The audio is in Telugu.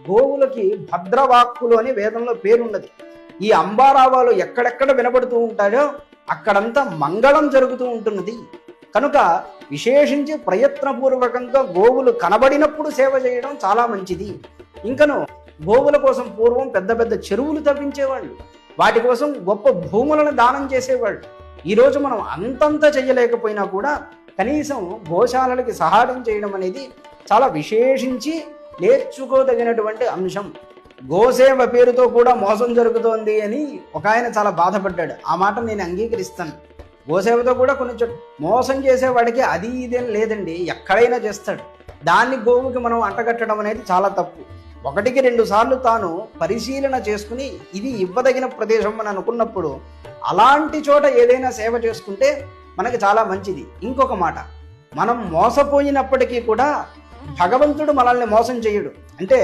గోవులకి భద్రవాక్కులు అని వేదంలో పేరున్నది. ఈ అంబారావాలు ఎక్కడెక్కడ వినబడుతూ ఉంటాయో అక్కడంతా మంగళం జరుగుతూ ఉంటున్నది. కనుక విశేషించి ప్రయత్నపూర్వకంగా గోవులు కనబడినప్పుడు సేవ చేయడం చాలా మంచిది. ఇంకను గోవుల కోసం పూర్వం పెద్ద పెద్ద చెరువులు తవ్వించేవాళ్ళు, వాటి కోసం గొప్ప భూములను దానం చేసేవాళ్ళు. ఈరోజు మనం అంతంత చేయలేకపోయినా కూడా కనీసం గోశాలలకి సహాయం చేయడం అనేది చాలా విశేషించి నేర్చుకోదగినటువంటి అంశం. గోసేవ పేరుతో కూడా మోసం జరుగుతోంది అని ఒక ఆయన చాలా బాధపడ్డాడు. ఆ మాట నేను అంగీకరిస్తాను. గోసేవతో కూడా కొన్ని మోసం చేసేవాడికి అది ఇదేం లేదండి, ఎక్కడైనా చేస్తాడు. దాన్ని గోవుకి మనం అంటగట్టడం అనేది చాలా తప్పు. 1-2 సార్లు తాను పరిశీలన చేసుకుని ఇది ఇవ్వదగిన ప్రదేశం అని అనుకున్నప్పుడు అలాంటి చోట ఏదైనా సేవ చేసుకుంటే మనకి చాలా మంచిది. ఇంకొక మాట, మనం మోసపోయినప్పటికీ కూడా భగవంతుడు మనల్ని మోసం చేయడు. అంటే